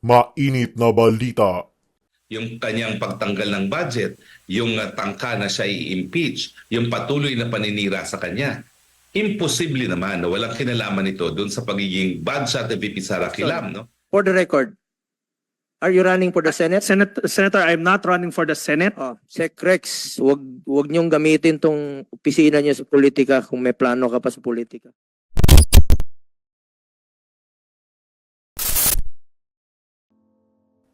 Mainit na balita. Yung kanyang pagtanggal ng budget, yung tangka na siya i-impeach, yung patuloy na paninira sa kanya. Imposible naman na walang kinalaman ito doon sa pagiging bad shot ni VP Sara Kilam, no? For the record, are you running for the Senate? Senator, I'm not running for the Senate. Oh, Sec Rex, wag niyong gamitin tong opisina niyo sa politika kung may plano ka pa sa politika.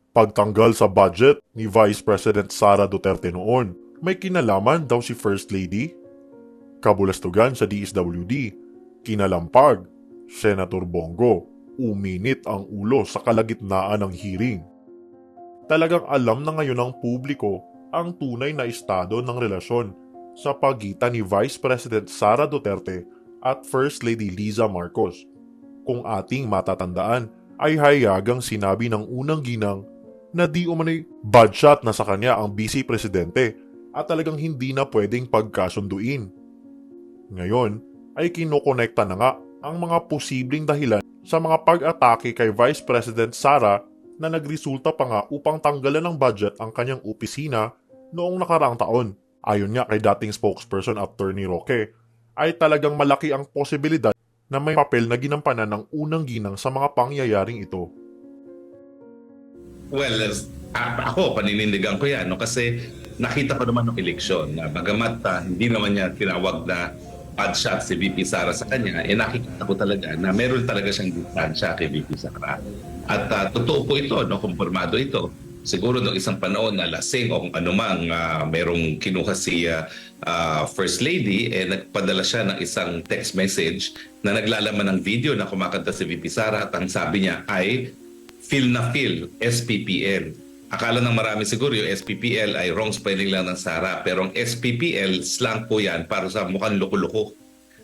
Pagtanggal sa budget ni Vice President Sara Duterte noon, may kinalaman daw si First Lady? Kabulastugan sa DSWD, kinalampag, Senator Bongo, uminit ang ulo sa kalagitnaan ng hearing. Talagang alam na ngayon ng publiko ang tunay na estado ng relasyon sa pagitan ni Vice President Sara Duterte at First Lady Liza Marcos. Kung ating matatandaan, ay hayagang sinabi ng unang ginang na di umano'y bad shot na sa kanya ang vice presidente at talagang hindi na pwedeng pagkasunduin. Ngayon ay kinokonekta na nga ang mga posibleng dahilan sa mga pag-atake kay Vice President Sara na nagresulta pa nga upang tanggalan ng budget ang kanyang opisina noong nakaraang taon. Ayon nga kay dating spokesperson Attorney Roque, ay talagang malaki ang posibilidad na may papel na ginampanan ng unang ginang sa mga pangyayaring ito. Well, ako, paninindigan ko yan, no? Kasi nakita ko naman ng eleksyon na bagamat hindi naman niya tinawag na bad shot si VP Sara sa kanya, nakikita ko talaga na meron talaga siyang distansya kay VP Sara. At totoo po ito, no? Kumpirmado ito. Siguro noong isang panahon na lasing o kung anumang merong kinuha si First Lady, nagpadala siya ng isang text message na naglalaman ng video na kumakanta si VP Sara at ang sabi niya ay feel na feel, SPPL. Akala ng marami siguro yung SPPL ay wrong spelling lang ng Sara, pero ang SPPL slang po yan para sa mukhang loko-loko.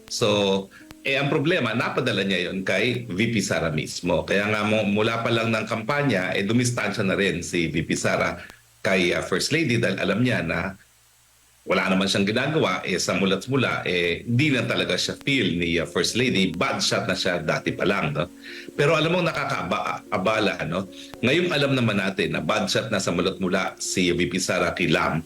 So, ang problema, napadala niya yon kay VP Sara mismo. Kaya nga mula pa lang ng kampanya, dumistansya na rin si VP Sara kay First Lady dahil alam niya na wala naman siyang ginagawa, sa mula't mula, di na talaga siya feel ni First Lady. Bad shot na siya dati pa lang. No? Pero alam mo, nakakaabala. No? Ngayong alam naman natin na bad shot na sa mula't mula si VP Sara Kilam,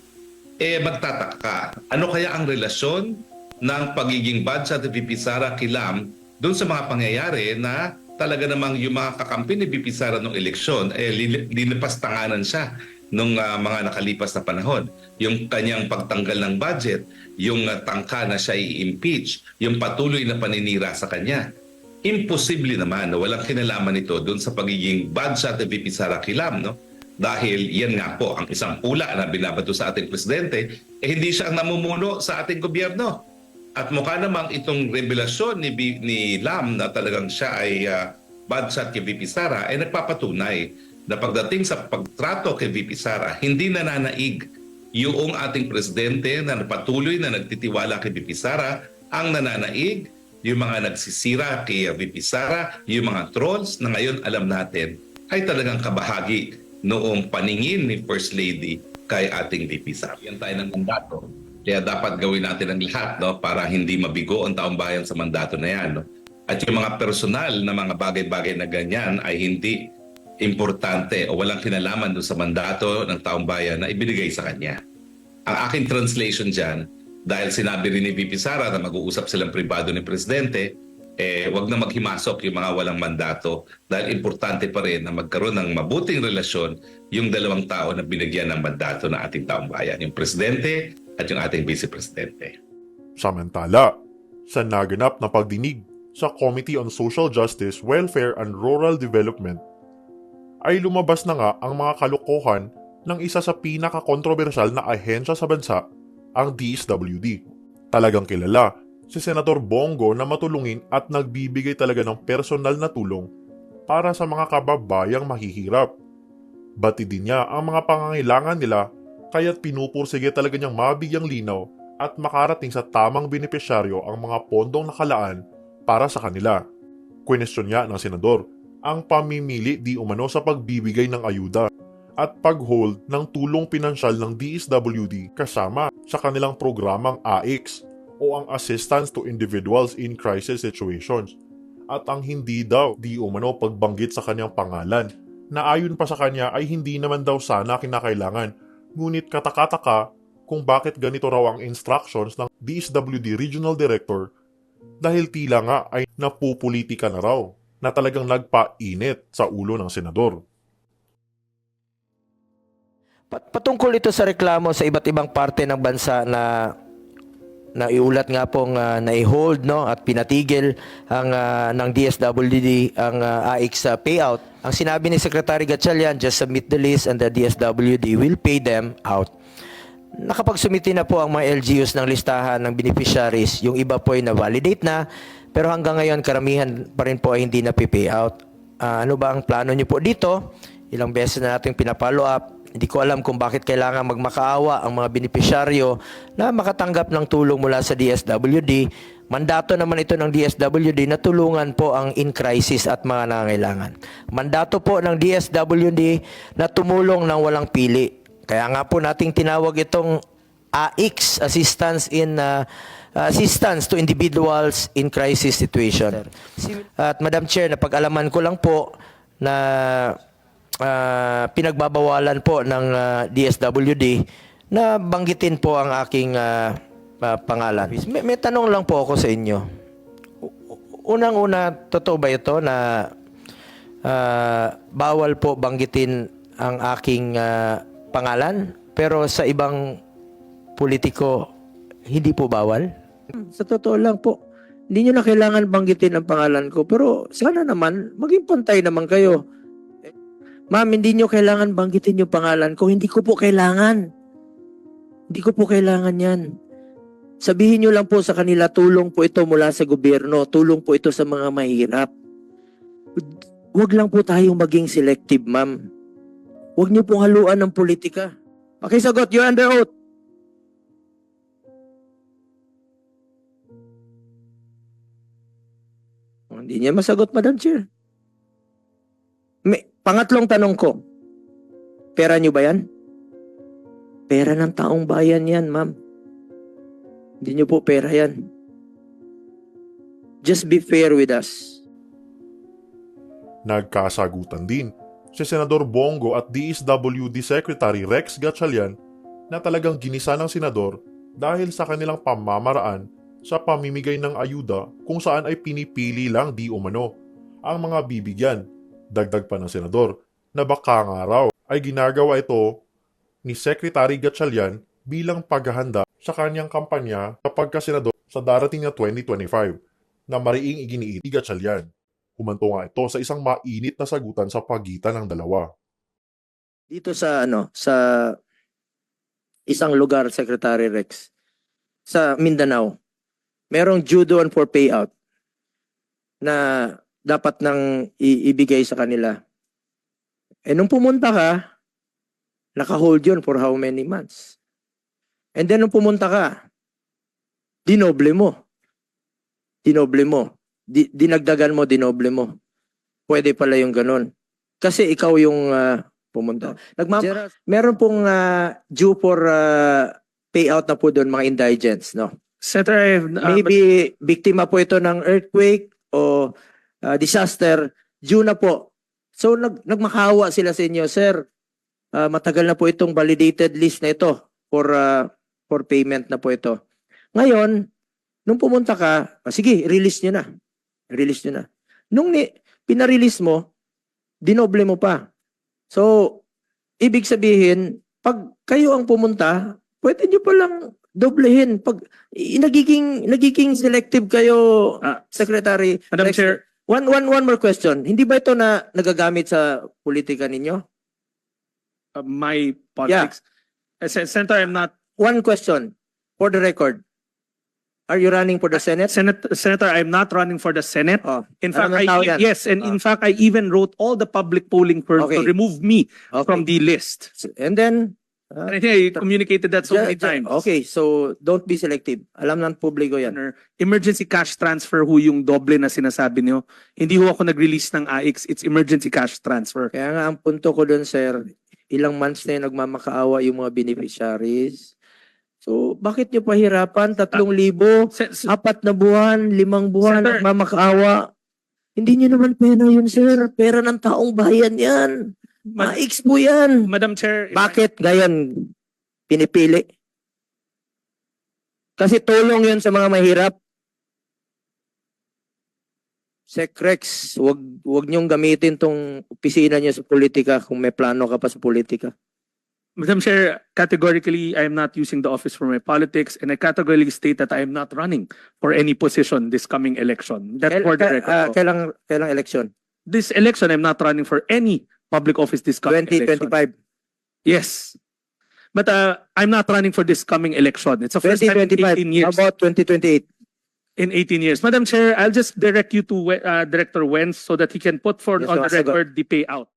magtataka ka. Ano kaya ang relasyon ng pagiging bad shot ni VP Sara Kilam doon sa mga pangyayari na talaga namang yung mga kakampi ni VP Sara nung eleksyon, linipas-tanganan siya nung mga nakalipas na panahon. Yung kanyang pagtanggal ng budget, yung tangka na siya i-impeach, yung patuloy na paninira sa kanya. Imposible naman na walang kinalaman ito doon sa pagiging bad shot ni VP Sara Kilam, no? Dahil yan nga po, ang isang pula na binabato sa ating presidente, hindi siya ang namumuno sa ating gobyerno. At mukha namang itong revelasyon ni Lam na talagang siya ay bad shot kay VP Sara ay nagpapatunay na pagdating sa pagtrato kay VP Sara, hindi nananaig yung ating presidente na patuloy na nagtitiwala kay VP Sara, ang nananaig yung mga nagsisira kay VP Sara, yung mga trolls na ngayon alam natin ay talagang kabahagi noong paningin ni First Lady kay ating VP Sara. Yan tayo ng mandato. Kaya dapat gawin natin ang lahat, no, para hindi mabigo ang taong bayan sa mandato na yan. No? At yung mga personal na mga bagay-bagay na ganyan ay hindi importante o walang kinalaman doon sa mandato ng taong bayan na ibinigay sa kanya. Ang aking translation dyan, dahil sinabi rin ni VP Sara na mag-uusap silang pribado ni Presidente, wag na maghimasok yung mga walang mandato dahil importante pa rin na magkaroon ng mabuting relasyon yung dalawang tao na binigyan ng mandato ng ating taong bayan, yung Presidente at yung ating Vice Presidente. Samantala, sa naganap na pagdinig sa Committee on Social Justice, Welfare and Rural Development, ay lumabas na nga ang mga kalokohan ng isa sa pinaka-kontrobersyal na ahensya sa bansa, ang DSWD. Talagang kilala si Senator Bongo na matulungin at nagbibigay talaga ng personal na tulong para sa mga kababayang mahihirap. Batid din niya ang mga pangangailangan nila kaya't pinupursige talaga niyang mabigyang linaw at makarating sa tamang benepisyaryo ang mga pondong nakalaan para sa kanila. Kwenestyon niya ng senador ang pamimili di umano sa pagbibigay ng ayuda at pag-hold ng tulong pinansyal ng DSWD kasama sa kanilang programang AIX o ang Assistance to Individuals in Crisis Situations at ang hindi daw di umano pagbanggit sa kanyang pangalan na ayon pa sa kanya ay hindi naman daw sana kinakailangan. Ngunit katakataka kung bakit ganito raw ang instructions ng DSWD Regional Director dahil tila nga ay napupolitika na raw na talagang nagpainit sa ulo ng senador. Patungkol ito sa reklamo sa iba't ibang parte ng bansa na iulat nga pong na-hold no at pinatigil ang ng DSWD ang AIX payout. Ang sinabi ni Secretary Gatchalian, just submit the list and the DSWD will pay them out. Nakapagsumiti na po ang mga LGUs ng listahan ng beneficiaries. Yung iba po ay na-validate na, pero hanggang ngayon karamihan pa rin po ay hindi na pay out. Ano ba ang plano niyo po dito? Ilang beses na nating pinapollow up. Hindi ko alam kung bakit kailangan magmakaawa ang mga benepisyaryo na makatanggap ng tulong mula sa DSWD. Mandato naman ito ng DSWD na tulungan po ang in-crisis at mga nangangailangan. Mandato po ng DSWD na tumulong ng walang pili. Kaya nga po nating tinawag itong AIX, Assistance to Individuals in Crisis Situation. At Madam Chair, napag-alaman ko lang po na pinagbabawalan po ng DSWD na banggitin po ang aking pangalan. May tanong lang po ako sa inyo. Unang-una, totoo ba ito na bawal po banggitin ang aking pangalan pero sa ibang politiko hindi po bawal? Sa totoo lang po, hindi nyo na kailangan banggitin ang pangalan ko pero sana naman maging pantay naman kayo. Ma'am, hindi nyo kailangan banggitin yung pangalan ko. Hindi ko po kailangan. Hindi ko po kailangan yan. Sabihin nyo lang po sa kanila, tulong po ito mula sa gobyerno. Tulong po ito sa mga mahirap. Huwag lang po tayong maging selective, ma'am. Huwag nyo pong haluan ng politika. Okay, sagot. You're under oath. Hindi niya masagot, Madam Chair. Pangatlong tanong ko, pera nyo ba yan? Pera ng taong bayan yan, ma'am. Hindi nyo po pera yan. Just be fair with us. Nagkasagutan din si Senador Bongo at DSWD Secretary Rex Gatchalian na talagang ginisa ng senador dahil sa kanilang pamamaraan sa pamimigay ng ayuda kung saan ay pinipili lang di umano ang mga bibigyan. Dagdag pa ng senador na baka nga raw ay ginagawa ito ni Secretary Gatchalian bilang paghahanda sa kanyang kampanya kapag kasenador sa darating na 2025 na mariing iginiit ni Gatchalian. Humanto nga ito sa isang mainit na sagutan sa pagitan ng dalawa. Dito sa isang lugar, Secretary Rex, sa Mindanao, merong due doon for payout na dapat nang ibigay sa kanila. Nung pumunta ka, naka-hold yun for how many months? And then nung pumunta ka, dinoble mo. Dinagdagan mo, dinoble mo. Pwede pala yung ganun. Kasi ikaw yung pumunta. Meron pong due for payout na po doon, mga indigents, no? Senator, Maybe biktima po ito ng earthquake o disaster, due na po. So nagmakawa sila sa inyo, sir. Matagal na po itong validated list na ito for payment na po ito. Ngayon, nung pumunta ka, sige, release nyo na. Release nyo na. Nung pinarelease mo, dinoble mo pa. So, ibig sabihin, pag kayo ang pumunta, pwede nyo palang doblehin. Pag nagiging selective kayo, Secretary. Madam Chair, One more question. Hindi ba ito na nagagamit sa politika ninyo? my politics. Senator, I'm not. One question for the record. Are you running for the Senate? Senator, I'm not running for the Senate. Oh, In fact, alam ng tao yan. yes, and in fact, I even wrote all the public polling firms to Okay. remove me Okay. from the list. And then, And I think I communicated that so many times. okay, so don't be selective. Alam ng publiko yan. Emergency cash transfer ho yung doble na sinasabi niyo. Hindi ho ako nag-release ng AIX. It's emergency cash transfer. Kaya nga ang punto ko doon, sir, ilang months na yung nagmamakaawa yung mga beneficiaries. So, bakit nyo pahirapan? 3,000, 4 na buwan, 5 buwan, Senator, nagmamakaawa. Hindi nyo naman pera yun, sir. Pera ng taong bayan yan. AIX po yan. Madam Chair, if I- Bakit ngayon pinipili? Kasi tulong yun sa mga mahirap. Secrex, wag niyong gamitin tong opisina niyo sa politika kung may plano ka pa sa politika. Madam Chair, categorically, I am not using the office for my politics, and I categorically state that I am not running for any position this coming election. That's for the record. Kailang election? This election, I'm not running for any public office this coming election. 2025. Yes. But I'm not running for this coming election. It's the first time in 2025. 18 years. How about 2028? In 18 years. Madam Chair, I'll just direct you to Director Wenz so that he can put Yes, on the Masagot. record the payout.